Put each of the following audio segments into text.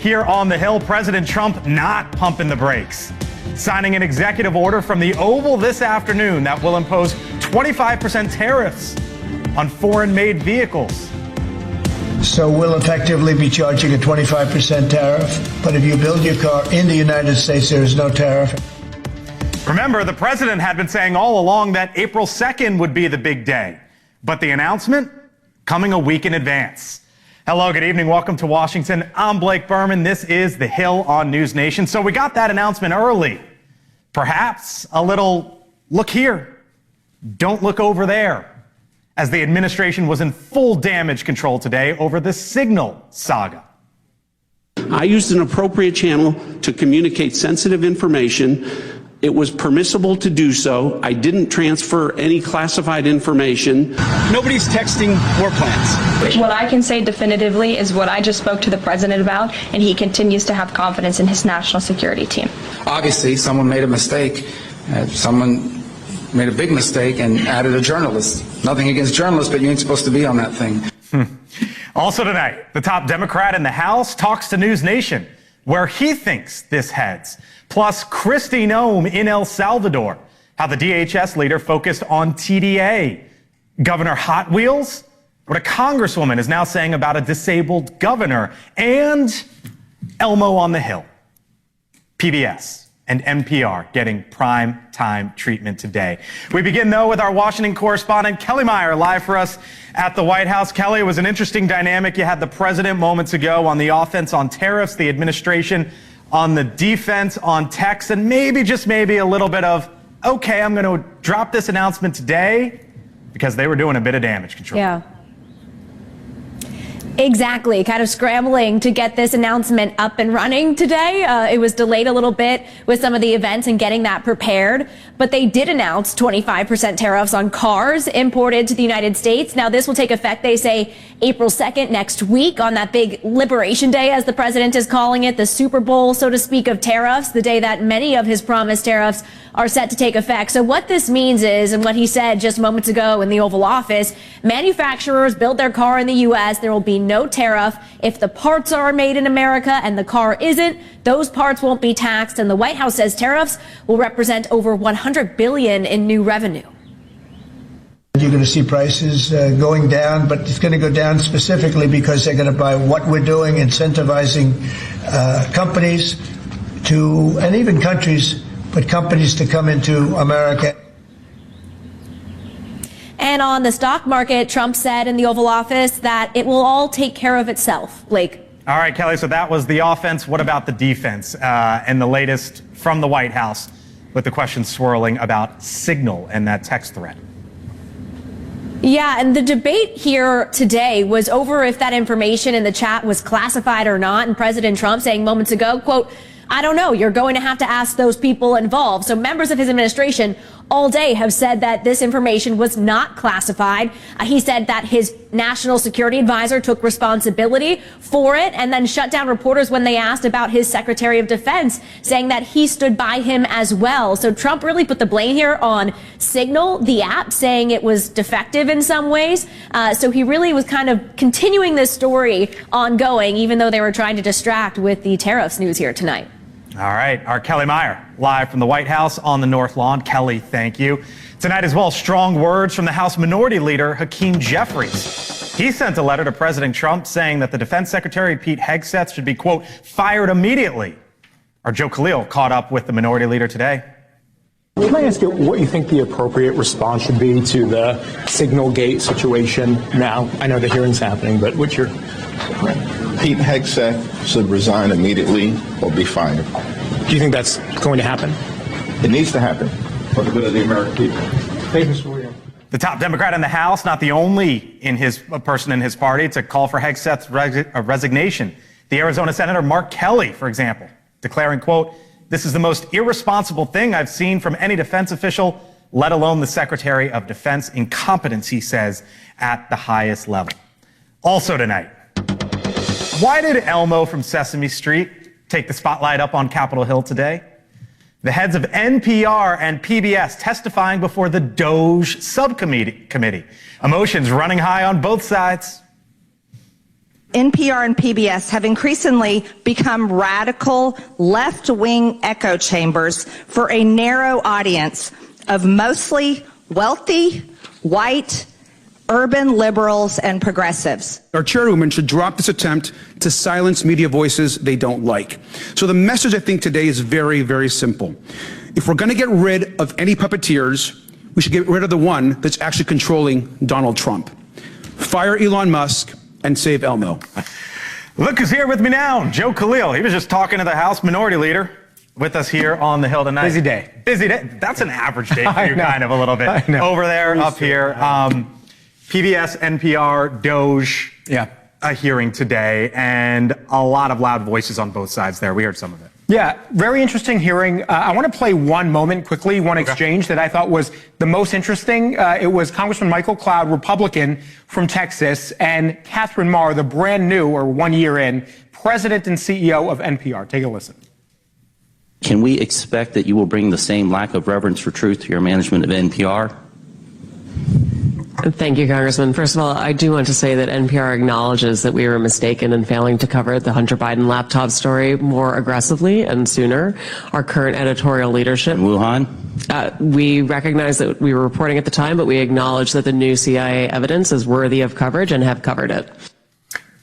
Here on the Hill, President Trump not pumping the brakes, signing an executive order from the Oval this afternoon that will impose 25% tariffs on foreign-made vehicles. So we'll effectively be charging a 25% tariff, but if you build your car in the United States, there is no tariff. Remember, the president had been saying all along that April 2nd would be the big day, but the announcement coming a week in advance. Hello, good evening. Welcome to Washington. I'm Blake Berman. This is The Hill on NewsNation. So we got that announcement early. Perhaps a little look here, don't look over there, as the administration was in full damage control today over the Signal saga. I used an appropriate channel to communicate sensitive information. It was permissible to do so. I didn't transfer any classified information. Nobody's texting war plans. What I can say definitively is what I just spoke to the president about, and he continues to have confidence in his national security team. Obviously, someone made a mistake. Someone made a big mistake and added a journalist. Nothing against journalists, but you ain't supposed to be on that thing. Also tonight, the top Democrat in the House talks to NewsNation, where he thinks this heads. Plus, Kristi Noem in El Salvador, how the DHS leader focused on TDA. Governor Hot Wheels, what a congresswoman is now saying about a disabled governor, and Elmo on the Hill. PBS and NPR getting prime time treatment today. We begin, though, with our Washington correspondent, Kelly Meyer, live for us at the White House. Kelly, it was an interesting dynamic. You had the president moments ago on the offense on tariffs, the administration on the defense on techs, and maybe, just maybe, a little bit of, okay, I'm going to drop this announcement today because they were doing a bit of damage control. Yeah. Exactly, kind of scrambling to get this announcement up and running today. It was delayed a little bit with some of the events and getting that prepared, but they did announce 25% tariffs on cars imported to the United States. Now, this will take effect, they say, April 2nd, next week, on that big Liberation Day, as the president is calling it, the Super Bowl, so to speak, of tariffs, the day that many of his promised tariffs are set to take effect. So what this means is, and what he said just moments ago in the Oval Office, manufacturers build their car in the U.S., there will be no tariff. If the parts are made in America and the car isn't, those parts won't be taxed. And the White House says tariffs will represent over $100 billion in new revenue. You're going to see prices going down, but it's going to go down specifically because they're going to buy what we're doing, incentivizing companies to, and even countries, but companies to come into America. And on the stock market, Trump said in the Oval Office that it will all take care of itself. Blake. All right, Kelly, so that was the offense. What about the defense? And the latest from the White House with the question swirling about Signal and that text thread. Yeah, and the debate here today was over if that information in the chat was classified or not. And President Trump saying moments ago, quote, I don't know, you're going to have to ask those people involved. So members of his administration all day have said that this information was not classified. He said that his national security advisor took responsibility for it and then shut down reporters when they asked about his Secretary of Defense, saying that he stood by him as well. So Trump really put the blame here on Signal, the app, saying it was defective in some ways. So he really was kind of continuing this story ongoing, even though they were trying to distract with the tariffs news here tonight. All right, our Kelly Meyer, live from the White House on the North Lawn. Kelly, thank you. Tonight as well, strong words from the House Minority Leader, Hakeem Jeffries. He sent a letter to President Trump saying that the Defense Secretary, Pete Hegseth, should be, quote, fired immediately. Our Joe Khalil caught up with the Minority Leader today. Can I ask you what you think the appropriate response should be to the Signal Gate situation now? I know the hearing's happening, but what's your... Pete Hegseth should resign immediately or be fired. Do you think that's going to happen? It needs to happen for the good of the American people. Thank you, Mr. Williams. The top Democrat in the House, not the only person in his party to call for Hegseth's resignation. The Arizona Senator Mark Kelly, for example, declaring, quote, this is the most irresponsible thing I've seen from any defense official, let alone the Secretary of Defense. Incompetence, he says, at the highest level. Also tonight, why did Elmo from Sesame Street take the spotlight up on Capitol Hill today? The heads of NPR and PBS testifying before the DOJ subcommittee. Emotions running high on both sides. NPR and PBS have increasingly become radical left-wing echo chambers for a narrow audience of mostly wealthy, white, urban liberals and progressives. Our chairwoman should drop this attempt to silence media voices they don't like. So the message, I think, today is very, very simple. If we're going to get rid of any puppeteers, we should get rid of the one that's actually controlling Donald Trump. Fire Elon Musk and save Elmo. Look who's here with me now, Joe Khalil. He was just talking to the House Minority Leader with us here on the Hill tonight. Busy day. Busy day. That's an average day for you, kind of a little bit. Over there, up here. PBS, NPR, Doge, a hearing today, and a lot of loud voices on both sides there. We heard some of it. Yeah, very interesting hearing. I want to play one moment quickly, one exchange that I thought was the most interesting. It was Congressman Michael Cloud, Republican from Texas, and Catherine Marr, the brand new, or 1 year in, president and CEO of NPR. Take a listen. Can we expect that you will bring the same lack of reverence for truth to your management of NPR? Thank you, Congressman. First of all, I do want to say that NPR acknowledges that we were mistaken in failing to cover the Hunter Biden laptop story more aggressively and sooner. Our current editorial leadership. Wuhan? We recognize that we were reporting at the time, but we acknowledge that the new CIA evidence is worthy of coverage and have covered it.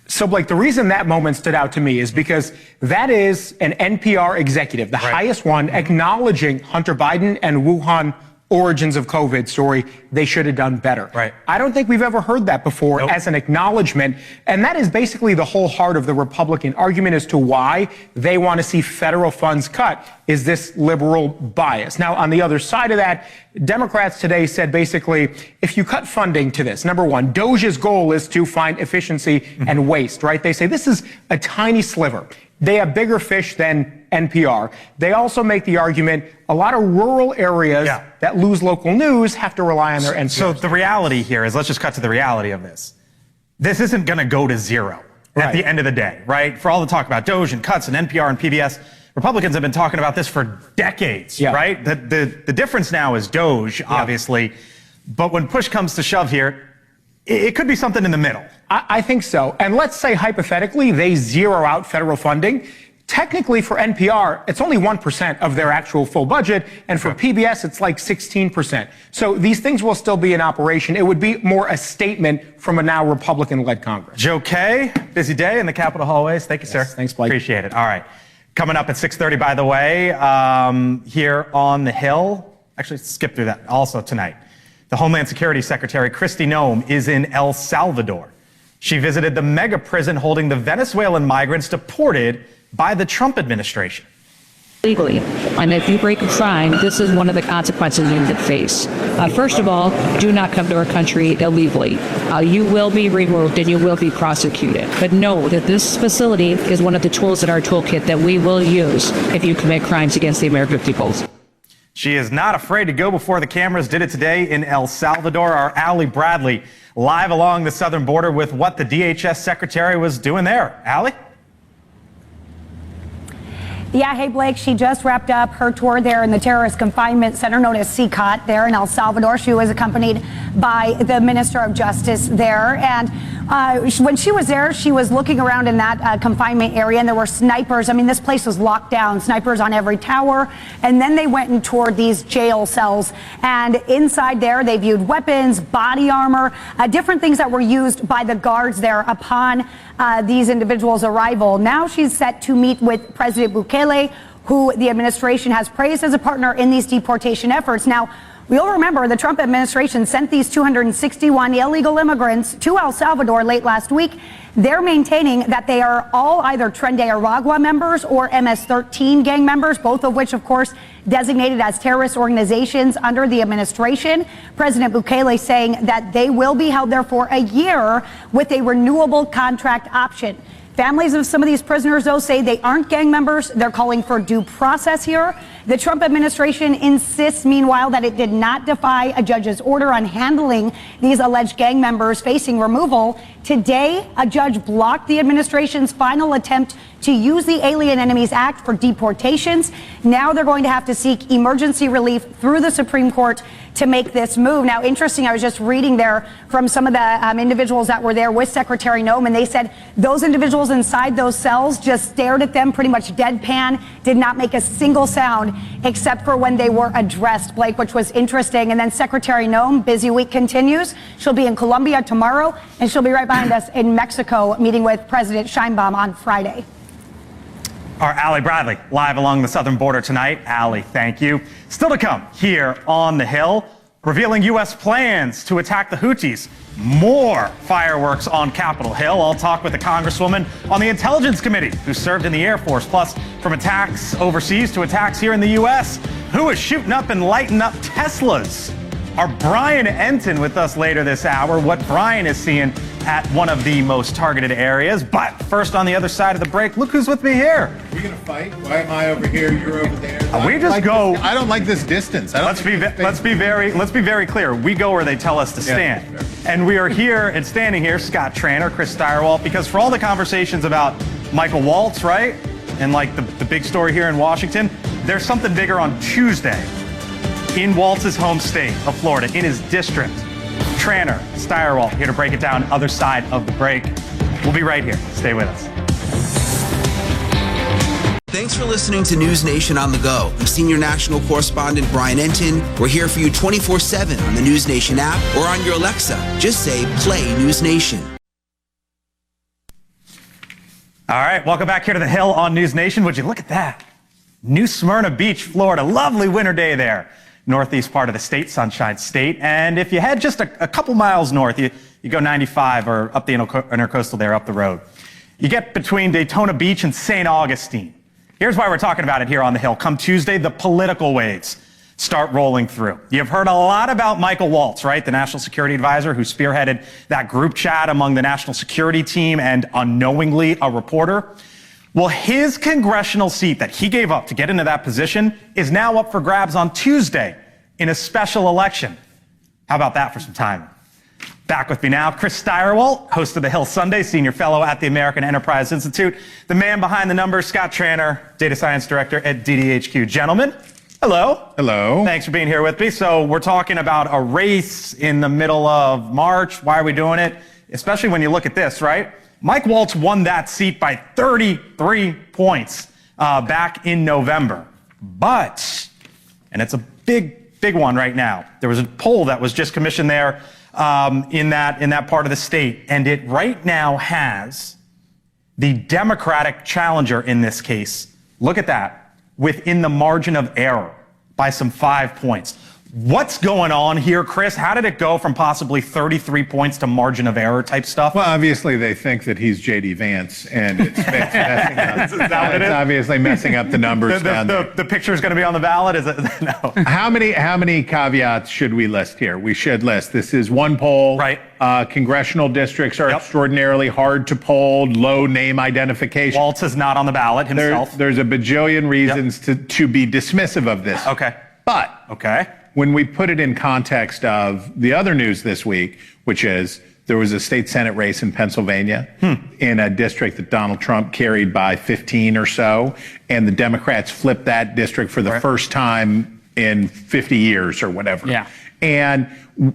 So, Blake, the reason that moment stood out to me is because that is an NPR executive, the highest one, acknowledging Hunter Biden and Wuhan origins of COVID story. They should have done better. Right. I don't think we've ever heard that before as an acknowledgement. And that is basically the whole heart of the Republican argument as to why they want to see federal funds cut, is this liberal bias. Now, on the other side of that, Democrats today said basically, if you cut funding to this, number one, Doge's goal is to find efficiency and waste, right? They say this is a tiny sliver. They have bigger fish than NPR. They also make the argument a lot of rural areas that lose local news have to rely on their NPR. So the reality here is, let's just cut to the reality of this. This isn't going to go to zero at the end of the day, right? For all the talk about Doge and cuts and NPR and PBS, Republicans have been talking about this for decades, right? The difference now is Doge, obviously. But when push comes to shove here, it could be something in the middle. I think so. And let's say hypothetically they zero out federal funding. Technically for NPR, it's only 1% of their actual full budget. And for PBS, it's like 16%. So these things will still be in operation. It would be more a statement from a now Republican-led Congress. Joe Kay, busy day in the Capitol hallways. Thank you, sir. Thanks, Blake. Appreciate it. All right. Coming up at 6:30, by the way, here on the Hill. Actually, skip through that also tonight. The Homeland Security Secretary, Kristi Noem, is in El Salvador. She visited the mega prison holding the Venezuelan migrants deported by the Trump administration. Legally. And if you break a fine, this is one of the consequences you could face. First of all, do not come to our country illegally. You will be removed and you will be prosecuted. But know that this facility is one of the tools in our toolkit that we will use if you commit crimes against the American people. She is not afraid to go before the cameras. Did it today in El Salvador. Our Allie Bradley live along the southern border with what the DHS secretary was doing there. Allie? Yeah, hey, Blake, she just wrapped up her tour there in the terrorist confinement center known as CCOT there in El Salvador. She was accompanied by the Minister of Justice there. And when she was there, she was looking around in that confinement area, and there were snipers. I mean, this place was locked down, snipers on every tower. And then they went and toured these jail cells. And inside there, they viewed weapons, body armor, different things that were used by the guards there upon these individuals' arrival. Now she's set to meet with President Bukele, who the administration has praised as a partner in these deportation efforts. Now, we'll remember the Trump administration sent these 261 illegal immigrants to El Salvador late last week. They're maintaining that they are all either Tren de Aragua members or MS-13 gang members, both of which, of course, designated as terrorist organizations under the administration. President Bukele saying that they will be held there for a year with a renewable contract option. Families of some of these prisoners, though, say they aren't gang members. They're calling for due process here. The Trump administration insists, meanwhile, that it did not defy a judge's order on handling these alleged gang members facing removal. Today, a judge blocked the administration's final attempt to use the Alien Enemies Act for deportations. Now they're going to have to seek emergency relief through the Supreme Court to make this move. Now, interesting, I was just reading there from some of the individuals that were there with Secretary Noem, and they said those individuals inside those cells just stared at them pretty much deadpan, did not make a single sound except for when they were addressed, Blake, which was interesting. And then Secretary Noem, busy week continues. She'll be in Colombia tomorrow, and she'll be right behind us in Mexico, meeting with President Sheinbaum on Friday. Our Allie Bradley, live along the southern border tonight. Allie, thank you. Still to come here on the Hill, revealing U.S. plans to attack the Houthis. More fireworks on Capitol Hill. I'll talk with a congresswoman on the Intelligence Committee who served in the Air Force, plus from attacks overseas to attacks here in the U.S. Who is shooting up and lighting up Teslas? Our Brian Enton with us later this hour. What Brian is seeing at one of the most targeted areas. But first, on the other side of the break, look who's with me here. We're going to fight? Why am I over here? You're over there. We just go. I don't like this distance. Let's be very clear. We go where they tell us to stand. Yeah, and we are here and standing here, Scott Tranter, Chris Steyerwalt, because for all the conversations about Michael Waltz, right? And like the big story here in Washington, there's something bigger on Tuesday in Waltz's home state of Florida, in his district. Tranter, Steyerwalt, here to break it down, other side of the break. We'll be right here. Stay with us. Thanks for listening to NewsNation on the go. I'm senior national correspondent Brian Enton. We're here for you 24/7 on the NewsNation app or on your Alexa. Just say, play NewsNation. All right, welcome back here to the Hill on NewsNation. Would you look at that? New Smyrna Beach, Florida. Lovely winter day there. Northeast part of the state, Sunshine State. And if you head just a couple miles north, you go 95 or up the intercoastal there, up the road. You get between Daytona Beach and St. Augustine. Here's why we're talking about it here on the Hill. Come Tuesday, the political waves start rolling through. You've heard a lot about Michael Waltz, right? The national security advisor who spearheaded that group chat among the national security team and unknowingly a reporter. Well, his congressional seat that he gave up to get into that position is now up for grabs on Tuesday in a special election. How about that for some time? Back with me now, Chris Steyerwalt, host of the Hill Sunday, senior fellow at the American Enterprise Institute, the man behind the numbers, Scott Tranter, data science director at DDHQ. Gentlemen, hello. Hello. Thanks for being here with me. So we're talking about a race in the middle of March. Why are we doing it? Especially when you look at this, right? Mike Waltz won that seat by 33 points back in November. But, and it's a big one right now, there was a poll that was just commissioned there in that part of the state, and it right now has the Democratic challenger in this case, look at that, within the margin of error by some 5 points. What's going on here, Chris? How did it go from possibly 33 points to margin of error type stuff? Well, obviously they think that he's J.D. Vance, and it's messing up. It's obviously messing up the numbers down there. The picture is going to be on the ballot? Is it? No. How many caveats should we list here? We should list. This is one poll. Right. Congressional districts are extraordinarily hard to poll, low name identification. Waltz is not on the ballot himself. There's a bajillion reasons to be dismissive of this. Okay. But when we put it in context of the other news this week, which is there was a state Senate race in Pennsylvania in a district that Donald Trump carried by 15 or so, and the Democrats flipped that district for the first time in 50 years or whatever. Yeah. And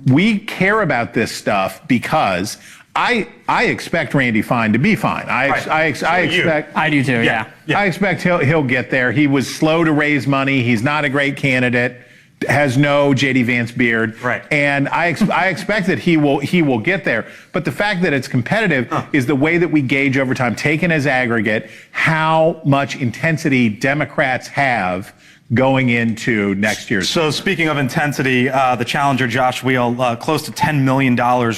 we care about this stuff because I expect Randy Fine to be fine. I expect. I do too. Yeah. I expect he'll get there. He was slow to raise money. He's not a great candidate. Has no J.D. Vance beard. Right. And I expect that he will get there. But the fact that it's competitive is the way that we gauge over time, taken as aggregate, how much intensity Democrats have going into next year's. So speaking of intensity, the challenger, Josh Wheel, close to $10 million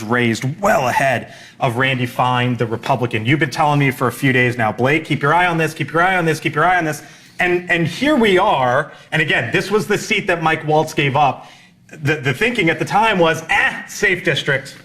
raised, well ahead of Randy Fine, the Republican. You've been telling me for a few days now, Blake, keep your eye on this, keep your eye on this, keep your eye on this. And here we are. And again, this was the seat that Mike Waltz gave up. The thinking at the time was, safe district.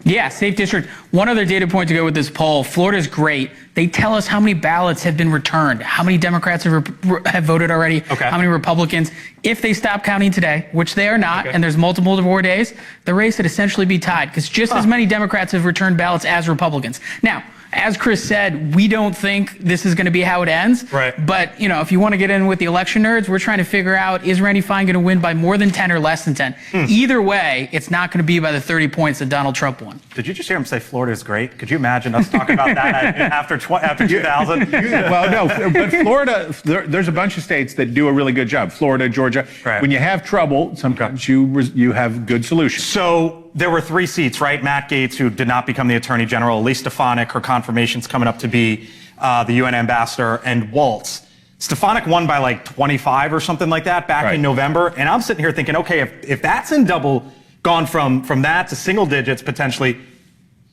Yeah, safe district. One other data point to go with this poll. Florida's great. They tell us how many ballots have been returned, how many Democrats have voted already, how many Republicans. If they stop counting today, which they are not, and there's multiple more days, the race would essentially be tied because just as many Democrats have returned ballots as Republicans. Now, As Chris said, we don't think this is going to be how it ends. Right. But, you know, if you want to get in with the election nerds, we're trying to figure out, is Randy Fine going to win by more than 10 or less than 10? Either way, it's not going to be by the 30 points that Donald Trump won. Did you just hear him say Florida is great? Could you imagine us talking about that after 2000? Well, no, but Florida, there's a bunch of states that do a really good job. Florida, Georgia. Right. When you have trouble, sometimes you have good solutions. So there were 3 seats, right? Matt Gaetz, who did not become the Attorney General, Elise Stefanik, her confirmation's coming up to be the UN ambassador, and Waltz. Stefanik won by like 25 or something like that back in November. And I'm sitting here thinking, okay, if that's in gone from that to single digits potentially,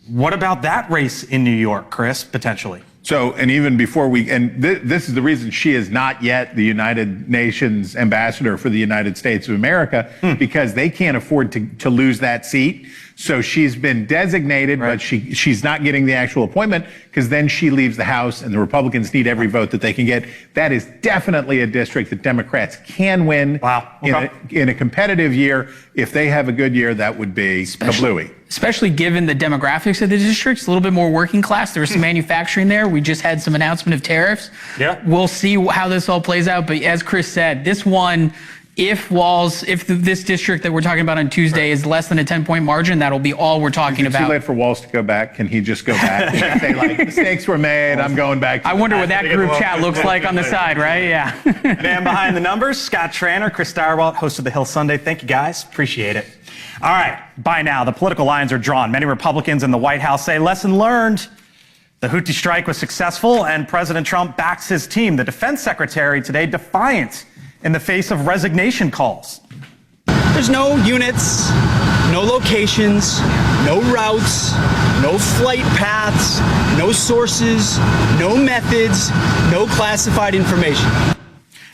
what about that race in New York, Chris, potentially? So, and even before this is the reason she is not yet the United Nations ambassador for the United States of America, because they can't afford to lose that seat. So she's been designated, but she's not getting the actual appointment, because then she leaves the House and the Republicans need every vote that they can get. That is definitely a district that Democrats can win in a competitive year. If they have a good year, that would be kablooey. Especially given the demographics of the districts, a little bit more working class. There was some manufacturing there. We just had some announcement of tariffs. Yeah. We'll see how this all plays out. But as Chris said, this one, if this district that we're talking about on Tuesday is less than a 10-point margin, that'll be all we're talking about. Too late for Walls to go back. Can he just go back and say, like, mistakes were made, I'm going back? I wonder what that group chat looks like on the side, right? Yeah. Man behind the numbers, Scott Tranter, Chris Stirewalt, host of The Hill Sunday. Thank you, guys. Appreciate it. All right. By now, the political lines are drawn. Many Republicans in the White House say, lesson learned. The Houthi strike was successful, and President Trump backs his team. The defense secretary today defiant in the face of resignation calls. There's no units, no locations, no routes, no flight paths, no sources, no methods, no classified information.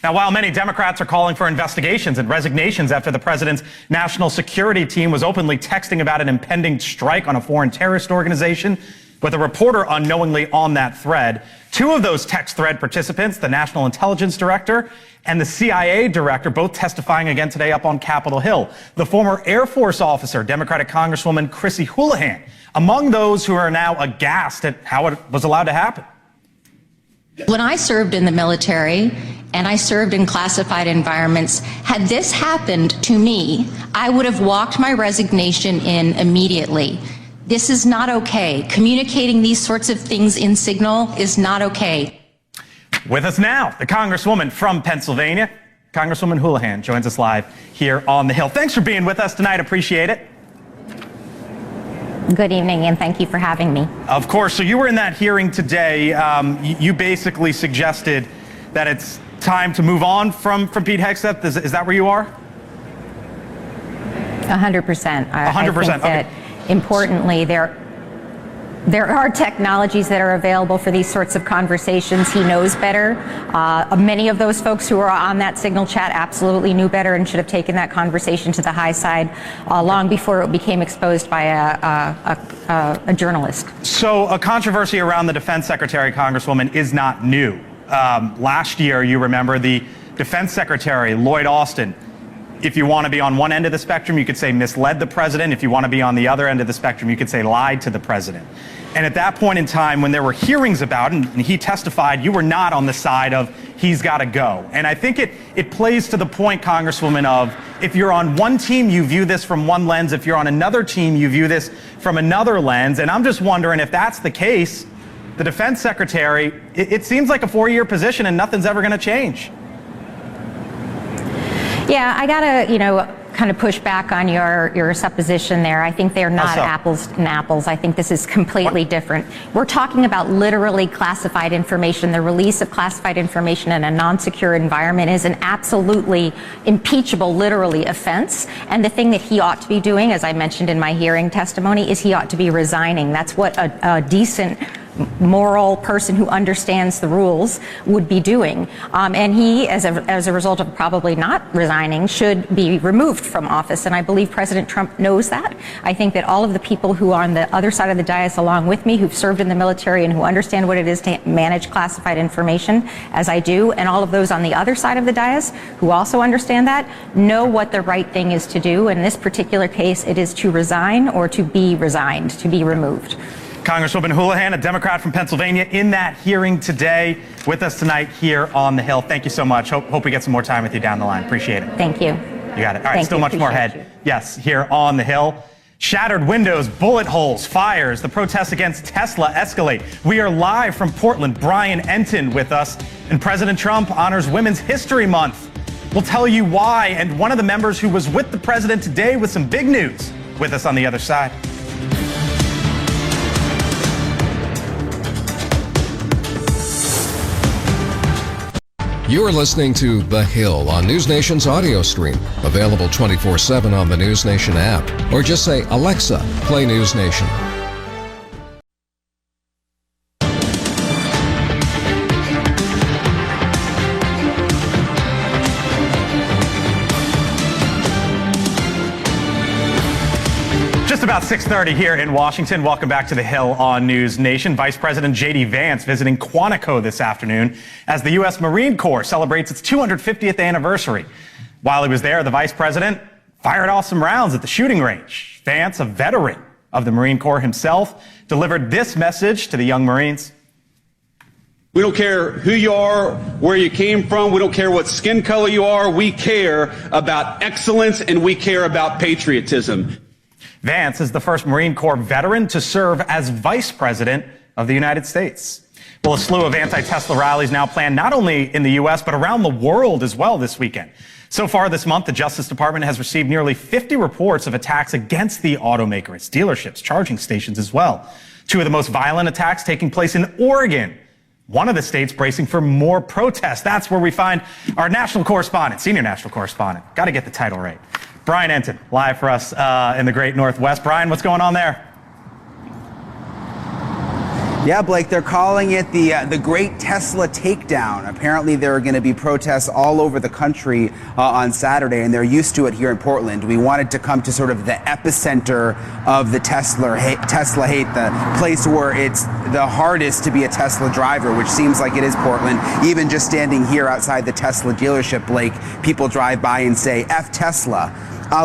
Now, while many Democrats are calling for investigations and resignations after the president's national security team was openly texting about an impending strike on a foreign terrorist organization, with a reporter unknowingly on that thread, 2 of those text thread participants, the National Intelligence Director and the CIA Director, both testifying again today up on Capitol Hill. The former Air Force officer, Democratic Congresswoman Chrissy Houlihan, among those who are now aghast at how it was allowed to happen. When I served in the military and I served in classified environments, had this happened to me, I would have walked my resignation in immediately. This is not okay. Communicating these sorts of things in Signal is not okay. With us now, the Congresswoman from Pennsylvania, Congresswoman Houlihan, joins us live here on the Hill. Thanks for being with us tonight. Appreciate it. Good evening, and thank you for having me. Of course. So you were in that hearing today. You basically suggested that it's time to move on from Pete Hegseth. Is that where you are? 100%. 100%. I think that importantly, there are technologies that are available for these sorts of conversations. He knows better. Many of those folks who are on that Signal chat absolutely knew better and should have taken that conversation to the high side long before it became exposed by a journalist. So a controversy around the defense secretary, Congresswoman, is not new. Last year, you remember the defense secretary, Lloyd Austin, if you want to be on one end of the spectrum, you could say misled the president. If you want to be on the other end of the spectrum, you could say lied to the president. And at that point in time, when there were hearings about it, and he testified, you were not on the side of he's got to go. And I think it plays to the point, Congresswoman, of if you're on one team, you view this from one lens. If you're on another team, you view this from another lens. And I'm just wondering if that's the case, the defense secretary, it seems like a 4-year position and nothing's ever going to change. Yeah, I gotta, kind of push back on your supposition there. I think they're not apples and apples. I think this is completely different. We're talking about literally classified information. The release of classified information in a non-secure environment is an absolutely impeachable, literally, offense. And the thing that he ought to be doing, as I mentioned in my hearing testimony, is he ought to be resigning. That's what a decent, moral person who understands the rules would be doing. And he, as a result of probably not resigning, should be removed from office. And I believe President Trump knows that. I think that all of the people who are on the other side of the dais along with me, who've served in the military and who understand what it is to manage classified information, as I do, and all of those on the other side of the dais who also understand that, know what the right thing is to do. In this particular case, it is to resign or to be resigned, to be removed. Congresswoman Houlihan, a Democrat from Pennsylvania, in that hearing today with us tonight here on the Hill. Thank you so much. Hope we get some more time with you down the line. Appreciate it. Thank you. You got it. All right, still much more ahead. Yes, here on the Hill. Shattered windows, bullet holes, fires. The protests against Tesla escalate. We are live from Portland. Brian Entin with us. And President Trump honors Women's History Month. We'll tell you why. And one of the members who was with the president today with some big news with us on the other side. You're listening to The Hill on NewsNation's audio stream, available 24/7 on the NewsNation app, or just say, Alexa, play NewsNation. Just about 6:30 here in Washington. Welcome back to the Hill on News Nation. Vice President J.D. Vance visiting Quantico this afternoon as the U.S. Marine Corps celebrates its 250th anniversary. While he was there, the Vice President fired off some rounds at the shooting range. Vance, a veteran of the Marine Corps himself, delivered this message to the young Marines. We don't care who you are, where you came from. We don't care what skin color you are. We care about excellence and we care about patriotism. Vance is the first Marine Corps veteran to serve as Vice President of the United States. Well, a slew of anti-Tesla rallies now planned not only in the U.S., but around the world as well this weekend. So far this month, the Justice Department has received nearly 50 reports of attacks against the automaker, its dealerships, charging stations as well. Two of the most violent attacks taking place in Oregon, one of the states bracing for more protests. That's where we find our national correspondent, senior national correspondent. Got to get the title right. Brian Entin, live for us in the great Northwest. Brian, what's going on there? Yeah, Blake, they're calling it the Great Tesla Takedown. Apparently, there are going to be protests all over the country on Saturday, and they're used to it here in Portland. We wanted to come to sort of the epicenter of the Tesla hate, the place where it's the hardest to be a Tesla driver, which seems like it is Portland. Even just standing here outside the Tesla dealership, Blake, people drive by and say, F Tesla.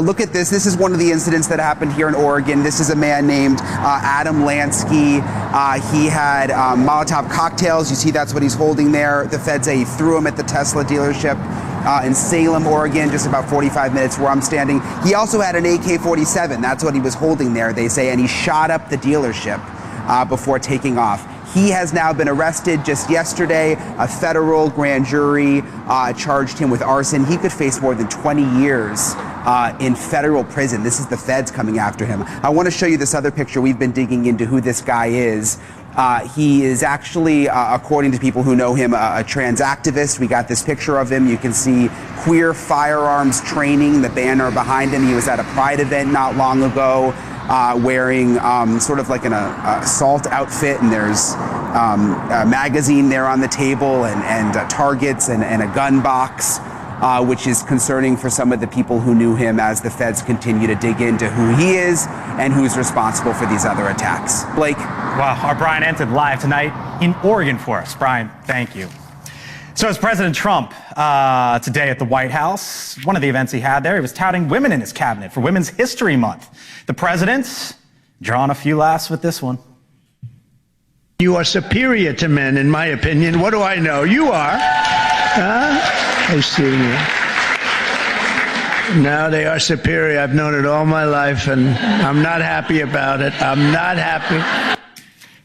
Look at this. This is one of the incidents that happened here in Oregon. This is a man named Adam Lansky. He had Molotov cocktails. You see that's what he's holding there. The feds say he threw them at the Tesla dealership in Salem, Oregon, just about 45 minutes where I'm standing. He also had an AK-47. That's what he was holding there, they say, and he shot up the dealership before taking off. He has now been arrested. Just yesterday, a federal grand jury charged him with arson. He could face more than 20 years in federal prison. This is the feds coming after him. I want to show you this other picture. We've been digging into who this guy is. He is actually, according to people who know him, a trans activist. We got this picture of him. You can see Queer Firearms Training, the banner behind him. He was at a Pride event not long ago. Wearing sort of like an assault outfit, and there's a magazine there on the table, and targets and a gun box, which is concerning for some of the people who knew him as the feds continue to dig into who he is and who's responsible for these other attacks. Blake? Wow, our Brian Entin live tonight in Oregon for us. Brian, thank you. So as President Trump today at the White House, one of the events he had there, he was touting women in his cabinet for Women's History Month. The president's drawing a few laughs with this one. You are superior to men, in my opinion. What do I know? You are. I see you. No, they are superior. I've known it all my life, and I'm not happy about it. I'm not happy.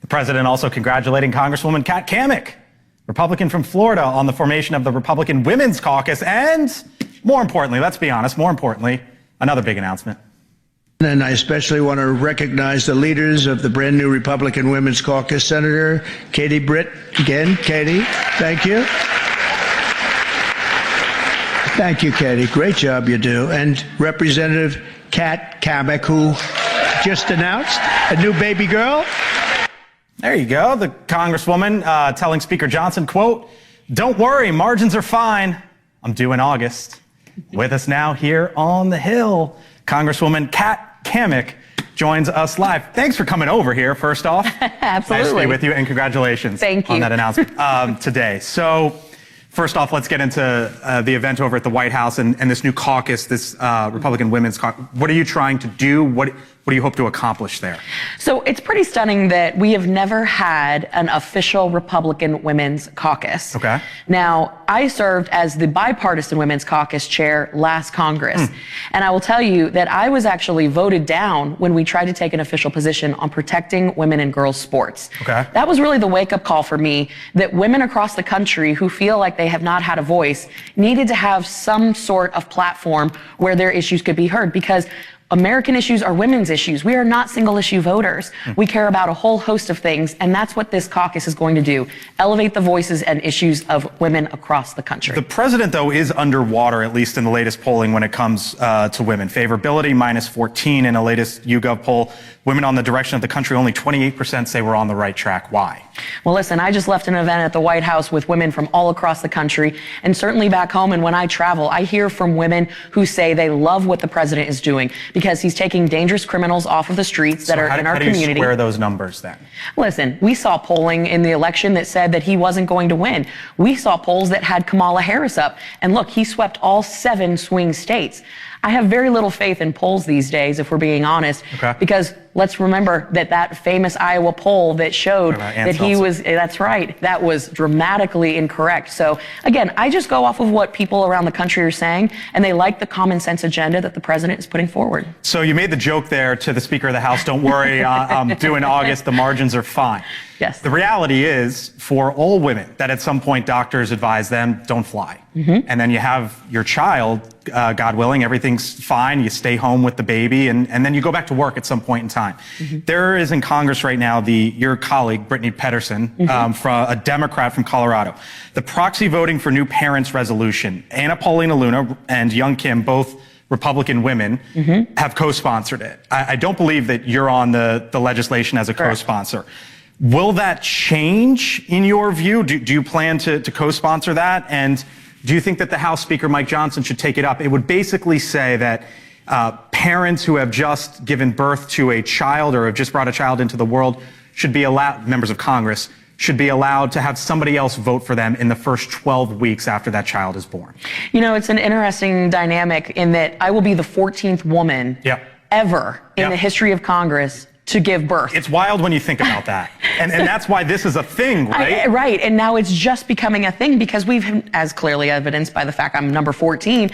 The president also congratulating Congresswoman Kat Cammack, Republican from Florida, on the formation of the Republican Women's Caucus, and more importantly, let's be honest, another big announcement. And I especially want to recognize the leaders of the brand new Republican Women's Caucus, Senator Katie Britt. Again, Katie, thank you. Thank you, Katie. Great job you do. And Representative Kat Cammack, who just announced a new baby girl. There you go. The Congresswoman telling Speaker Johnson, quote, "Don't worry, margins are fine. I'm due in August." With us now here on the Hill, Congresswoman Kat Cammack joins us live. Thanks for coming over here, first off. Absolutely. Nice to be with you, and congratulations Thank you. on that announcement today. So, first off, let's get into the event over at the White House and this new caucus, this Republican Women's Caucus. What are you trying to do? What What do you hope to accomplish there? So it's pretty stunning that we have never had an official Republican Women's Caucus. Okay. Now, I served as the bipartisan Women's Caucus chair last Congress. And I will tell you that I was actually voted down when we tried to take an official position on protecting women and girls sports. Okay. That was really the wake-up call for me, that women across the country who feel like they have not had a voice needed to have some sort of platform where their issues could be heard, because American issues are women's issues. We are not single issue voters. We care about a whole host of things, and that's what this caucus is going to do. Elevate the voices and issues of women across the country. The president, though, is underwater, at least in the latest polling when it comes to women. Favorability -14 in a latest YouGov poll. Women on the direction of the country, only 28% say we're on the right track. Why? Well, listen, I just left an event at the White House with women from all across the country, and certainly back home and when I travel, I hear from women who say they love what the president is doing because he's taking dangerous criminals off of the streets that are in our community. How do you square those numbers then? Listen, we saw polling in the election that said that he wasn't going to win. We saw polls that had Kamala Harris up, and look, he swept all 7 swing states. I have very little faith in polls these days, if we're being honest, because let's remember that famous Iowa poll that showed that he was, that's right, that was dramatically incorrect. So again, I just go off of what people around the country are saying, and they like the common sense agenda that the president is putting forward. So you made the joke there to the Speaker of the House, don't worry, due in August, the margins are fine. Yes. The reality is, for all women, that at some point doctors advise them, don't fly. And then you have your child, God willing, everything's fine, you stay home with the baby, and then you go back to work at some point in time. There is in Congress right now your colleague, Brittany Pedersen, from a Democrat from Colorado. The proxy voting for new parents resolution, Anna Paulina Luna and Young Kim, both Republican women, have co-sponsored it. I don't believe that you're on the legislation as a co-sponsor. Will that change in your view? Do you plan to co-sponsor that? And do you think that the House Speaker, Mike Johnson, should take it up? It would basically say that parents who have just given birth to a child or have just brought a child into the world should be allowed, members of Congress, should be allowed to have somebody else vote for them in the first 12 weeks after that child is born. You know, it's an interesting dynamic in that I will be the 14th woman ever in the history of Congress to give birth. It's wild when you think about that. And that's why this is a thing, right? Right. And now it's just becoming a thing because we've, as clearly evidenced by the fact I'm number 14,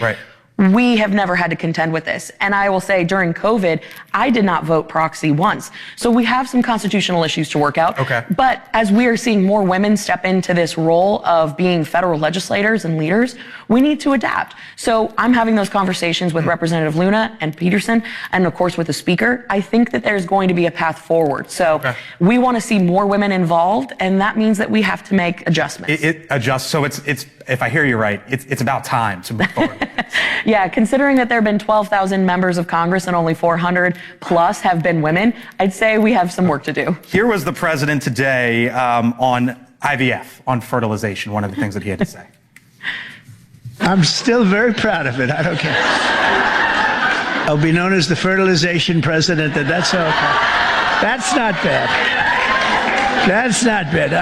we have never had to contend with this. And I will say during COVID, I did not vote proxy once. So we have some constitutional issues to work out. But as we are seeing more women step into this role of being federal legislators and leaders, we need to adapt. So I'm having those conversations with Representative Luna and Peterson, and of course with the Speaker. I think that there's going to be a path forward. So we want to see more women involved, and that means that we have to make adjustments. It adjusts. So it's if I hear you right, it's about time to move forward. Yeah, considering that there have been 12,000 members of Congress and only 400 plus have been women, I'd say we have some work to do. Here was the president today on IVF, on fertilization, one of the things that he had to say. I'm still very proud of it. I don't care. I'll be known as the fertilization president, and that's okay. That's not bad. That's not bad.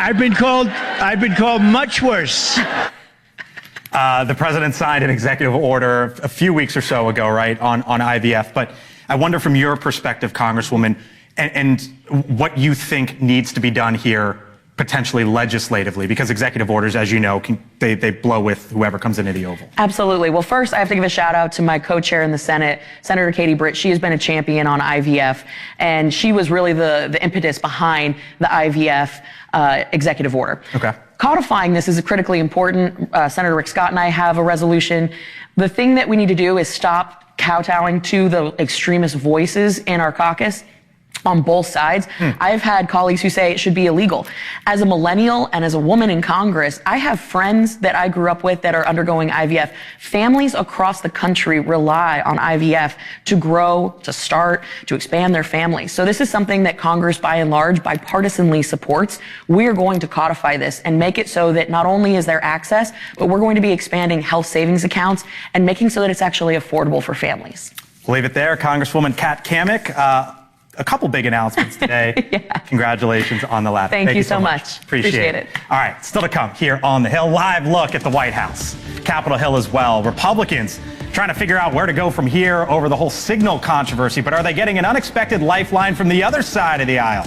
I've been called much worse. The president signed an executive order a few weeks or so ago, right, on IVF. But I wonder from your perspective, Congresswoman, and what you think needs to be done here potentially legislatively, because executive orders, as you know, they blow with whoever comes into the Oval. Absolutely. Well, first, I have to give a shout out to my co-chair in the Senate, Senator Katie Britt. She has been a champion on IVF, and she was really the impetus behind the IVF executive order. Codifying this is critically important. Senator Rick Scott and I have a resolution. The thing that we need to do is stop kowtowing to the extremist voices in our caucus on both sides. I've had colleagues who say it should be illegal. As a millennial and as a woman in Congress, I have friends that I grew up with that are undergoing IVF. Families across the country rely on IVF to grow, to start, to expand their families. So this is something that Congress, by and large, bipartisanly supports. We are going to codify this and make it so that not only is there access, but we're going to be expanding health savings accounts and making so that it's actually affordable for families. We'll leave it there. Congresswoman Kat Cammack, a couple big announcements today. Yeah. Congratulations on the ladder. Thank you so much. Appreciate it. All right, still to come here on the Hill. Live look at the White House, Capitol Hill as well. Republicans trying to figure out where to go from here over the whole signal controversy, but are they getting an unexpected lifeline from the other side of the aisle?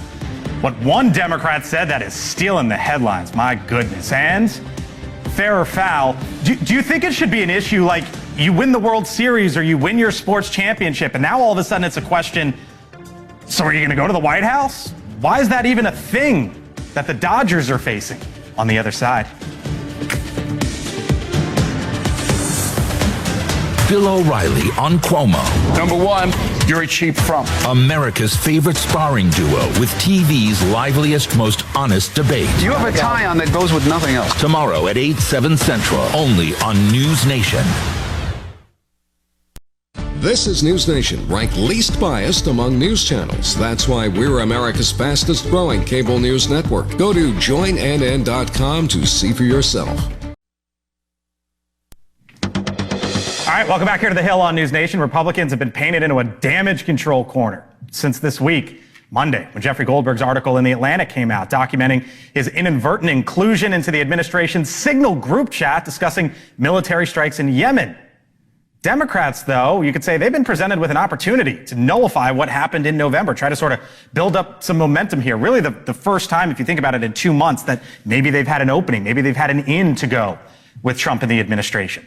What one Democrat said that is stealing the headlines, my goodness. And fair or foul, do you think it should be an issue like you win the World Series or you win your sports championship and now all of a sudden it's a question, so are you going to go to the White House? Why is that even a thing that the Dodgers are facing on the other side? Bill O'Reilly on Cuomo. Number one, you're a cheap frump. America's favorite sparring duo with TV's liveliest, most honest debate. You have a tie on that goes with nothing else. Tomorrow at 8, 7 Central, only on NewsNation. This is NewsNation, ranked least biased among news channels. That's why we're America's fastest growing cable news network. Go to joinnn.com to see for yourself. All right, welcome back here to the Hill on NewsNation. Republicans have been painted into a damage control corner since this week, Monday, when Jeffrey Goldberg's article in The Atlantic came out documenting his inadvertent inclusion into the administration's Signal group chat discussing military strikes in Yemen. Democrats, though, you could say they've been presented with an opportunity to nullify what happened in November, try to sort of build up some momentum here. Really the first time, if you think about it, in 2 months that maybe they've had an opening, maybe they've had an in to go with Trump and the administration.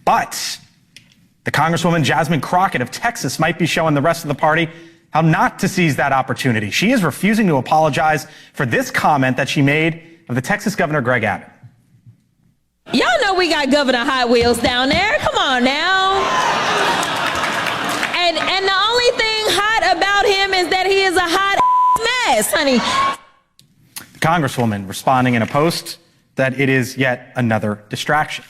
But the Congresswoman Jasmine Crockett of Texas might be showing the rest of the party how not to seize that opportunity. She is refusing to apologize for this comment that she made of the Texas Governor Greg Abbott. Y'all know we got Governor Hot Wheels down there. Come on now. And the only thing hot about him is that he is a hot mess, honey. The Congresswoman responding in a post that it is yet another distraction.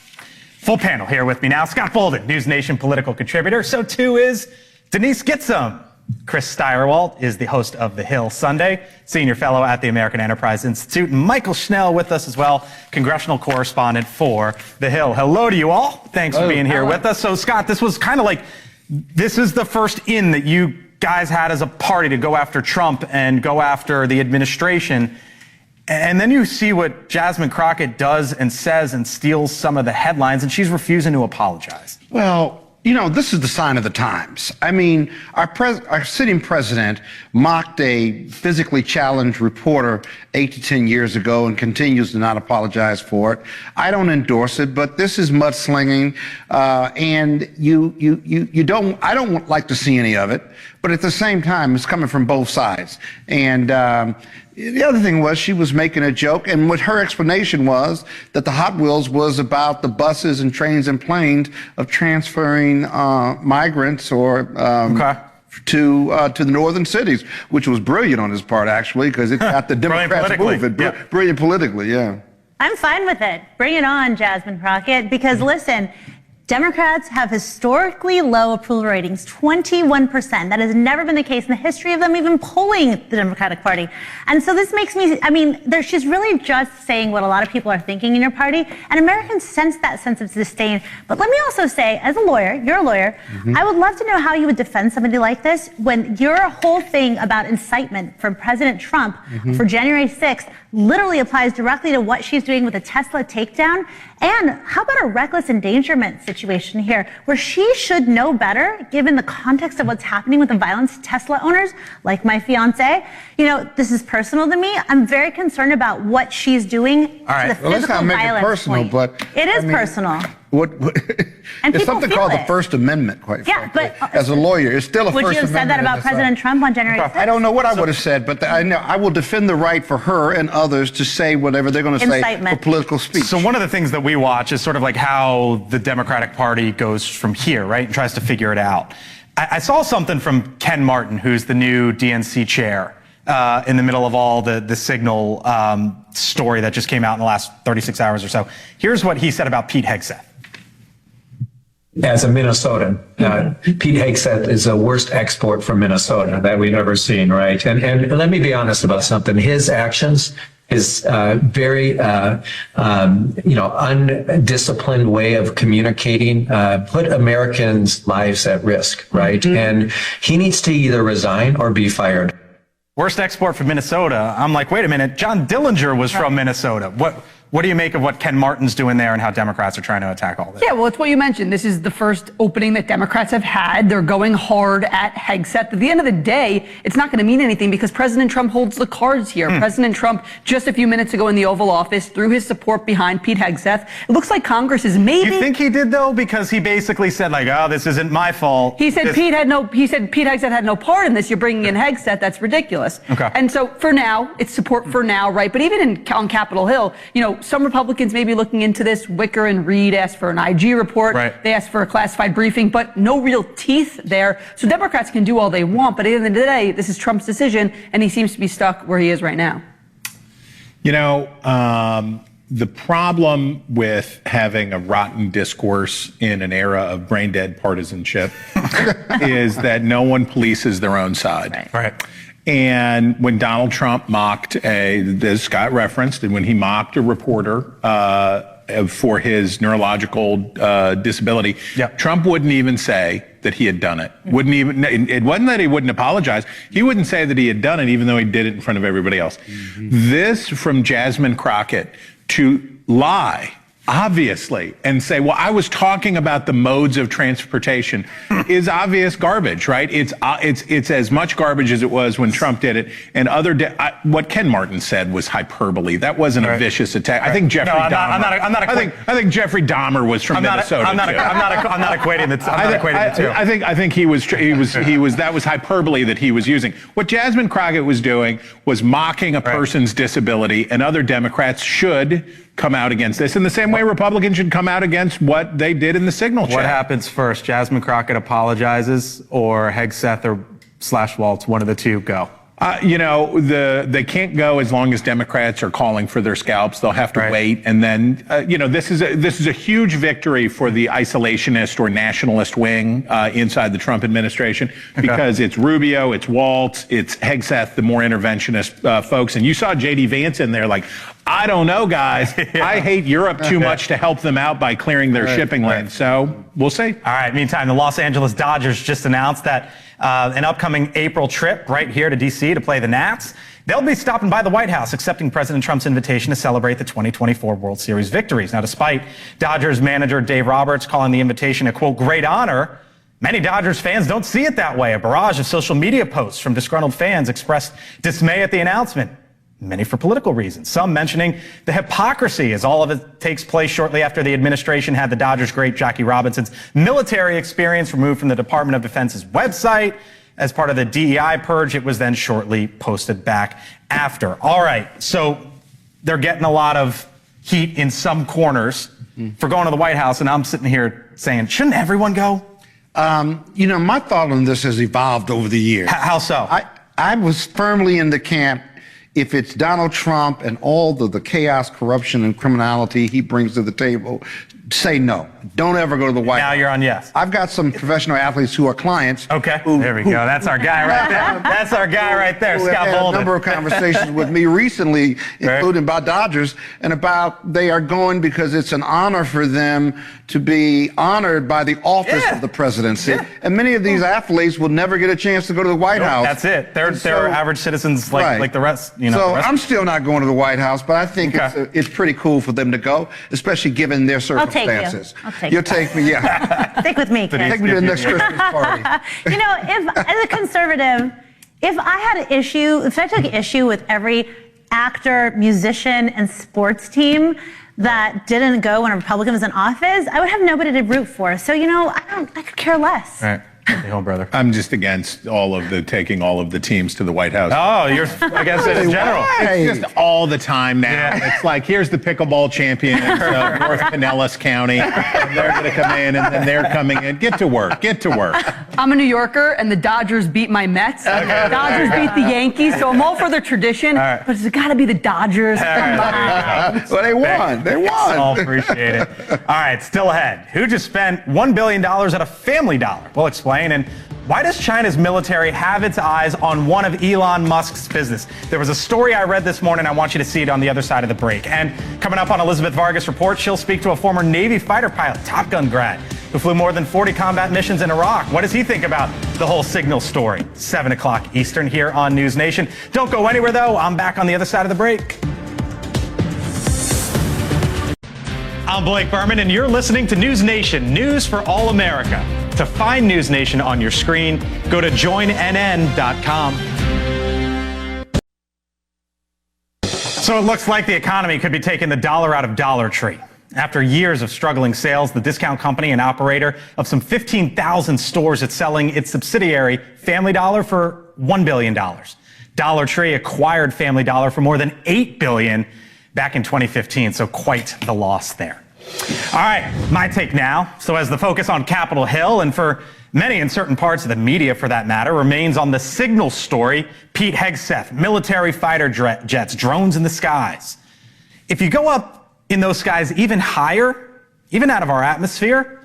Full panel here with me now. Scott Bolden, NewsNation political contributor. So too is Denise Gitsom. Chris Steyerwalt is the host of The Hill Sunday, senior fellow at the American Enterprise Institute. And Michael Schnell with us as well, congressional correspondent for The Hill. Hello to you all. Thanks for being here with us. So Scott, this was kind of like, this is the first in that you guys had as a party to go after Trump and go after the administration. And then you see what Jasmine Crockett does and says and steals some of the headlines, and she's refusing to apologize. Well, you know, this is the sign of the times. I mean, our sitting president mocked a physically challenged reporter 8 to 10 years ago and continues to not apologize for it. I don't endorse it, but this is mudslinging, and I don't like to see any of it. But at the same time, it's coming from both sides. And the other thing was she was making a joke, and what her explanation was that the Hot Wheels was about the buses and trains and planes of transferring migrants or to the northern cities, which was brilliant on his part, actually, because it got the Democrats moving. Brilliant politically, yeah. I'm fine with it. Bring it on, Jasmine Crockett, because listen, Democrats have historically low approval ratings, 21%. That has never been the case in the history of them even polling the Democratic Party. And so this makes me, she's really just saying what a lot of people are thinking in your party, and Americans sense that sense of disdain. But let me also say, as a lawyer, you're a lawyer, I would love to know how you would defend somebody like this when your whole thing about incitement from President Trump for January 6th literally applies directly to what she's doing with the Tesla takedown. And how about a reckless endangerment situation here where she should know better given the context of what's happening with the violence Tesla owners, like my fiance. You know, this is personal to me. I'm very concerned about what she's doing to the physical let's not make violence it personal, point. but it is personal. And it's people something feel called it. the First Amendment, quite frankly. But as a lawyer, it's still a First Amendment. Would you have said that about President Trump on January 6th? I don't know what I would have said, but I know I will defend the right for her and others to say whatever they're going to say for political speech. So one of the things that we watch is sort of like how the Democratic Party goes from here, right, and tries to figure it out. I saw something from Ken Martin, who's the new DNC chair, in the middle of all the Signal story that just came out in the last 36 hours or so. Here's what he said about Pete Hegseth. As a Minnesotan, Pete Hegseth is the worst export from Minnesota that we've ever seen, right? And let me be honest about something. His actions his very undisciplined way of communicating put Americans' lives at risk, right? And he needs to either resign or be fired. Worst export from Minnesota. I'm like, wait a minute, John Dillinger was from Minnesota. What do you make of what Ken Martin's doing there and how Democrats are trying to attack all this? Yeah, well, it's what you mentioned. This is the first opening that Democrats have had. They're going hard at Hegseth. At the end of the day, it's not going to mean anything because President Trump holds the cards here. President Trump, just a few minutes ago in the Oval Office, threw his support behind Pete Hegseth. It looks like Congress is maybe... You think he did, though? Because he basically said, like, oh, this isn't my fault. He said Pete Hegseth had no part in this. You're bringing in Hegseth. That's ridiculous. Okay. And so for now, it's support for now, right? But even on Capitol Hill, some Republicans may be looking into this. Wicker and Reed asked for an IG report. Right. They asked for a classified briefing, but no real teeth there. So Democrats can do all they want, but at the end of the day, this is Trump's decision, and he seems to be stuck where he is right now. The problem with having a rotten discourse in an era of brain-dead partisanship is that no one polices their own side. Right. And when Donald Trump mocked this got referenced, and when he mocked a reporter for his neurological disability, Trump wouldn't even say that he had done it. It wasn't that he wouldn't apologize. He wouldn't say that he had done it, even though he did it in front of everybody else. This from Jasmine Crockett to lie, obviously, and say, well, I was talking about the modes of transportation is obvious garbage, right? It's as much garbage as it was when Trump did it. And what Ken Martin said was hyperbole. That wasn't a vicious attack. I think Jeffrey Dahmer. I think Jeffrey Dahmer was from Minnesota. I'm not equating the two. I think he was that was hyperbole that he was using. What Jasmine Crockett was doing was mocking a person's disability, and other Democrats should come out against this in the same way Republicans should come out against what they did in the signal chat. What happens first? Jasmine Crockett apologizes, or Hegseth or /Waltz, one of the two go? They can't go as long as Democrats are calling for their scalps. They'll have to wait. And then, this is a huge victory for the isolationist or nationalist wing inside the Trump administration, because it's Rubio, it's Waltz, it's Hegseth, the more interventionist folks. And you saw J.D. Vance in there like, I don't know, guys. I hate Europe too much to help them out by clearing their shipping lanes. So we'll see. All right. Meantime, the Los Angeles Dodgers just announced that an upcoming April trip right here to D.C. to play the Nats. They'll be stopping by the White House, accepting President Trump's invitation to celebrate the 2024 World Series victories. Now, despite Dodgers manager Dave Roberts calling the invitation a, quote, great honor, many Dodgers fans don't see it that way. A barrage of social media posts from disgruntled fans expressed dismay at the announcement. Many for political reasons, some mentioning the hypocrisy as all of it takes place shortly after the administration had the Dodgers great Jackie Robinson's military experience removed from the Department of Defense's website. As part of the DEI purge, it was then shortly posted back after. All right, so they're getting a lot of heat in some corners for going to the White House, and I'm sitting here saying, shouldn't everyone go? My thought on this has evolved over the years. How so? I was firmly in the camp, if it's Donald Trump and all the chaos, corruption, and criminality he brings to the table, say no. Don't ever go to the White House. Now you're on yes. I've got some professional athletes who are clients. Okay, there we go. That's our guy right there. That's our guy right there, Scott Scott Bolden. Bolden. A number of conversations with me recently, including about Dodgers, and about they are going because it's an honor for them to be honored by the office of the presidency. And many of these athletes will never get a chance to go to the White House. That's it. They're average citizens like the rest. So I'm still not going to the White House, but I think it's pretty cool for them to go, especially given their circumstances. I'll take you. You'll take me, Stick with me, kid. Take me to the next Christmas party. If as a conservative, if I took issue with every actor, musician, and sports team that didn't go when a Republican was in office, I would have nobody to root for. So, I could care less. All right. Hey, home, brother. I'm just against taking all of the teams to the White House. Oh, you're against it in general. It's just all the time now. It's like, here's the pickleball champions of North Pinellas County. And they're going to come in, and then they're coming in. Get to work. I'm a New Yorker, and the Dodgers beat my Mets. Dodgers beat the Yankees, so I'm all for their tradition, but it's got to be the Dodgers. Well, they won. They won. All appreciate it. All right, still ahead. Who just spent $1 billion at a Family Dollar? We'll explain. And Why does China's military have its eyes on one of Elon Musk's business? There was a story I read this morning. I want you to see it on the other side of the break. And coming up on Elizabeth Vargas Report, she'll speak to a former Navy fighter pilot, Top Gun grad, who flew more than 40 combat missions in Iraq. What does he think about the whole signal story? 7 o'clock Eastern here on News Nation. Don't go anywhere, though. I'm back on the other side of the break. I'm Blake Berman, and you're listening to News Nation, news for all America. To find News Nation on your screen, go to joinnn.com. So it looks like the economy could be taking the dollar out of Dollar Tree. After years of struggling sales, the discount company and operator of some 15,000 stores is selling its subsidiary, Family Dollar, for $1 billion. Dollar Tree acquired Family Dollar for more than $8 billion back in 2015, so quite the loss there. All right, my take now. So as the focus on Capitol Hill, and for many in certain parts of the media for that matter, remains on the signal story, Pete Hegseth, military fighter jets, drones in the skies. If you go up in those skies even higher, even out of our atmosphere,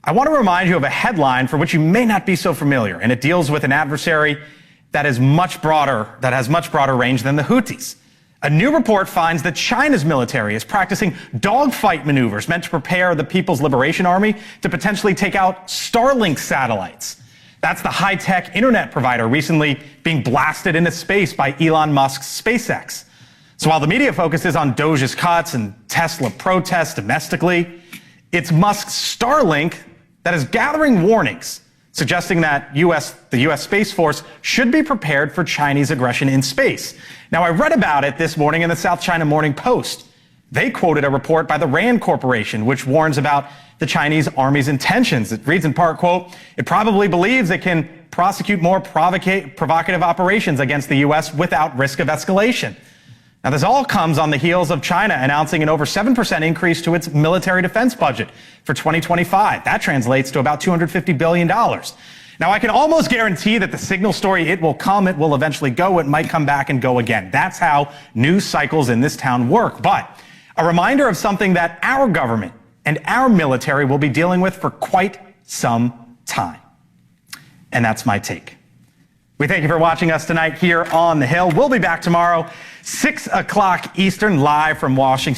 I want to remind you of a headline for which you may not be so familiar, and it deals with an adversary that has much broader range than the Houthis. A new report finds that China's military is practicing dogfight maneuvers meant to prepare the People's Liberation Army to potentially take out Starlink satellites. That's the high-tech internet provider recently being blasted into space by Elon Musk's SpaceX. So while the media focuses on Doge's cuts and Tesla protests domestically, it's Musk's Starlink that is gathering warnings, suggesting that the U.S. Space Force should be prepared for Chinese aggression in space. Now, I read about it this morning in the South China Morning Post. They quoted a report by the RAND Corporation, which warns about the Chinese army's intentions. It reads in part, quote, "It probably believes it can prosecute more provocative operations against the U.S. without risk of escalation." Now, this all comes on the heels of China announcing an over 7% increase to its military defense budget for 2025. That translates to about $250 billion. Now, I can almost guarantee that the signal story, it will come, it will eventually go, it might come back and go again. That's how news cycles in this town work. But a reminder of something that our government and our military will be dealing with for quite some time. And that's my take. We thank you for watching us tonight here on the Hill. We'll be back tomorrow, 6 o'clock Eastern, live from Washington.